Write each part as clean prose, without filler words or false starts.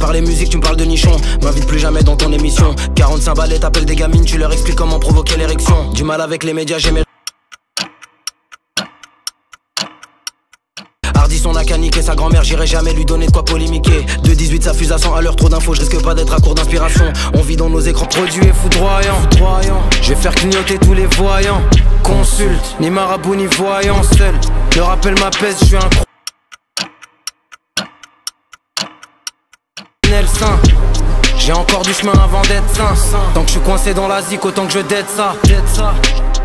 parler musique, tu me parles de nichon. M'invite plus jamais dans ton émission. 45 balais, t'appelles des gamines, tu leur expliques comment provoquer l'érection. Du mal avec les médias, j'ai mes... Ardisson n'a qu'à niquer sa grand-mère, j'irai jamais lui donner de quoi polémiquer. De 18 ça fuse à 100 à l'heure, trop d'infos, je risque pas d'être à court d'inspiration. On vit dans nos écrans. Produit et foudroyant. Je vais faire clignoter tous les voyants. Consulte, ni marabout ni voyant. Seul, le rappel m'apaise, je suis un sain. J'ai encore du chemin avant d'être sain. Tant que je suis coincé dans la zik, autant que je dette ça.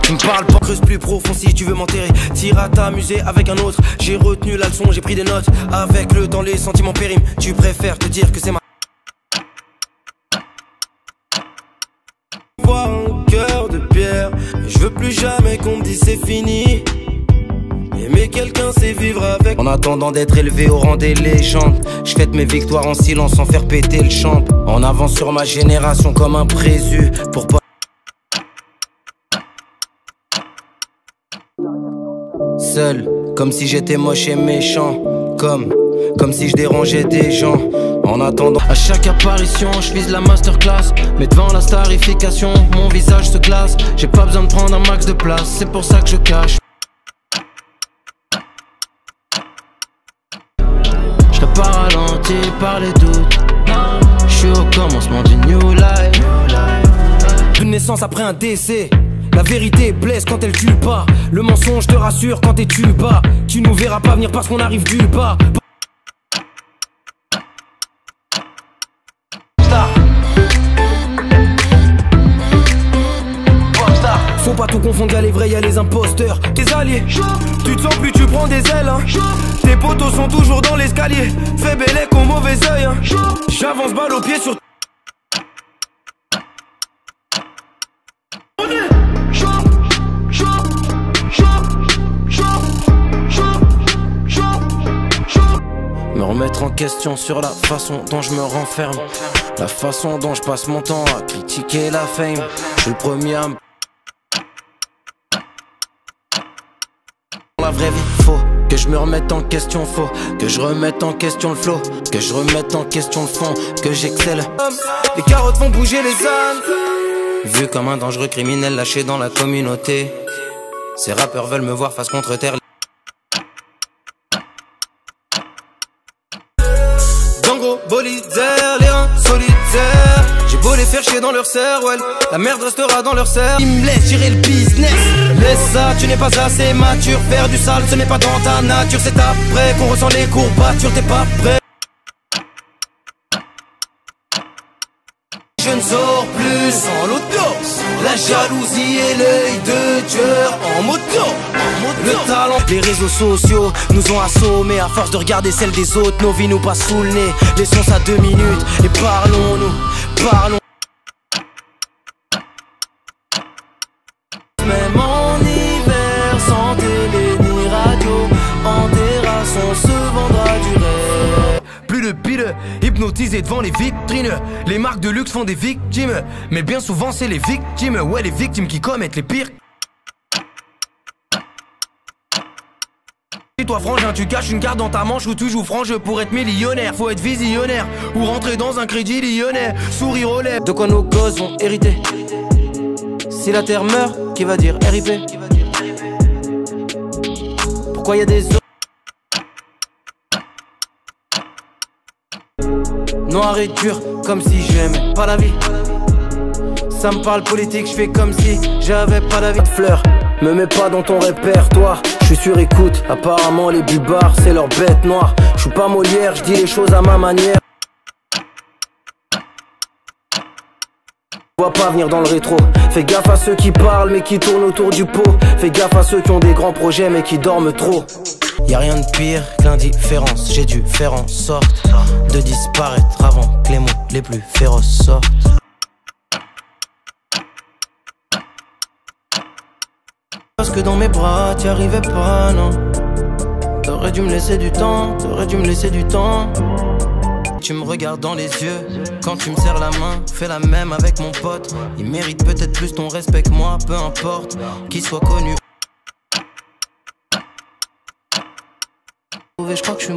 Tu me parles pas, creuse plus profond si tu veux m'enterrer. Tire à t'amuser avec un autre. J'ai retenu la leçon, j'ai pris des notes. Avec le temps, les sentiments périment. Tu préfères te dire que c'est ma... Voir un cœur de pierre. Et je veux plus jamais qu'on me dise c'est fini. Aimer quelqu'un c'est vivre avec. En attendant d'être élevé au rang des légendes, je fête mes victoires en silence sans faire péter le champ. En avance sur ma génération comme un présu. Pour pas... Seul, comme si j'étais moche et méchant. Comme si je dérangeais des gens. En attendant, à chaque apparition, je vise la masterclass. Mais devant la starification, mon visage se glace. J'ai pas besoin de prendre un max de place, c'est pour ça que je cache. Je serai pas ralenti par les doutes. Je suis au commencement du new life. Une naissance après un décès. La vérité blesse quand elle tue pas. Le mensonge te rassure quand t'es tu bas. Tu nous verras pas venir parce qu'on arrive du bas. Faut pas tout confondre, y'a les vrais, y'a les imposteurs. Tes alliés, tu te sens plus, tu prends des ailes hein. Tes potos sont toujours dans l'escalier. Fais bellec au mauvais oeil hein. J'avance balle au pied sur... Me remettre en question sur la façon dont je me renferme. La façon dont je passe mon temps à critiquer la fame. Je suis le premier à me... La vraie vie, faut que je me remette en question, faut que je remette en question le flow, que je remette en question le fond, que j'excelle. Les carottes font bouger les ânes. Vu comme un dangereux criminel lâché dans la communauté. Ces rappeurs veulent me voir face contre terre. Dango, bolidaire, les reins solitaires. J'ai beau les faire chier dans leur cervelle, la merde restera dans leur cerveau. Ils me laissent gérer le business. Laisse ça, tu n'es pas assez mature. Faire du sale, ce n'est pas dans ta nature. C'est après qu'on ressent les courbatures, t'es pas prêt. Je ne sors plus sans l'auto. La jalousie et l'œil de tueur en moto. Le talent, les réseaux sociaux nous ont assommés. À force de regarder celles des autres, nos vies nous passent sous le nez. Laissons ça 2 minutes et parlons-nous, parlons. Même en hiver, sans télé ni radio, en terrasse on se vendra du rêve. Plus de pile, hypnotisé devant les vitrines. Les marques de luxe font des victimes, mais bien souvent c'est les victimes. Ouais, les victimes qui commettent les pires. Et toi frangin, tu caches une carte dans ta manche où tu joues franc-jeu pour être millionnaire. Faut être visionnaire ou rentrer dans un crédit lyonnais. Sourire aux lèvres. De quoi nos gosses vont hériter. Si la terre meurt, qui va dire RIP? Pourquoi y a des autres? Noir et dur, comme si j'aimais pas la vie. Ça me parle politique, je fais comme si j'avais pas la vie. Fleur, me mets pas dans ton répertoire. Je suis sur écoute, apparemment les bubards c'est leur bête noire. Je suis pas Molière, je dis les choses à ma manière. Vois pas venir dans le rétro. Fais gaffe à ceux qui parlent mais qui tournent autour du pot. Fais gaffe à ceux qui ont des grands projets mais qui dorment trop. Y'a rien de pire que l'indifférence. J'ai dû faire en sorte de disparaître avant que les mots les plus féroces sortent. Parce que dans mes bras t'y arrivais pas, non. T'aurais dû me laisser du temps, t'aurais dû me laisser du temps. Tu me regardes dans les yeux quand tu me serres la main. Fais la même avec mon pote. Il mérite peut-être plus ton respect que moi, peu importe qu'il soit connu. Je crois que je suis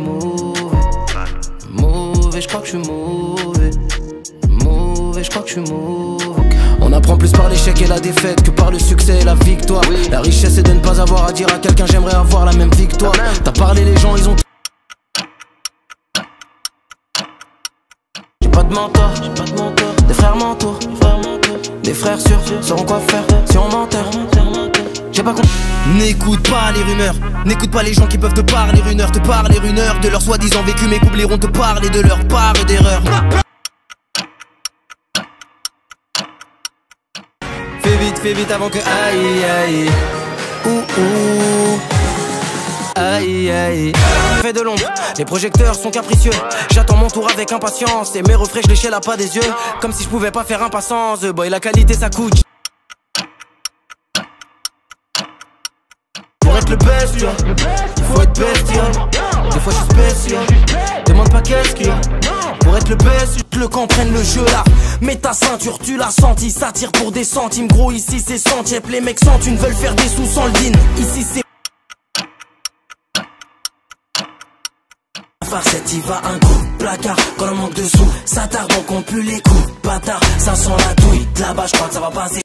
mauvais, mauvais, je crois que je suis mauvais. Mauvais, je crois que je suis mauvais. On apprend plus par l'échec et la défaite que par le succès et la victoire. La richesse c'est de ne pas avoir à dire à quelqu'un j'aimerais avoir la même victoire. T'as parlé, les gens ils ont. J'ai pas de mentor, des frères mentors, des frères sûrs sauront quoi faire si on m'enterre. J'ai pas compris. N'écoute pas les rumeurs, n'écoute pas les gens qui peuvent te parler une heure, de leur soi-disant vécu. Mes couplets iront te parler de leur part d'erreur. Fais vite avant que aïe aïe. Aïe aïe. Fais de l'ombre, les projecteurs sont capricieux. J'attends mon tour avec impatience et mes refrains je les chiale à pas des yeux. Comme si je pouvais pas faire impassance. Boy, la qualité ça coûte. Pour être le best, tu vois, il faut être bestial. Des fois je suis spécial. Demande pas qu'est-ce qu'il y a. Pour être le best, le camp prenne le jeu là. Mets ta ceinture, tu l'as senti. Ça tire pour des centimes, gros ici c'est centième. Les mecs sentent une veulent faire des sous sans le din. Ici c'est farcette, il va un coup placard. Quand on manque de sous, ça tarde on compte plus les coups. Bâtard, ça sent la douille. Là-bas je crois que ça va passer.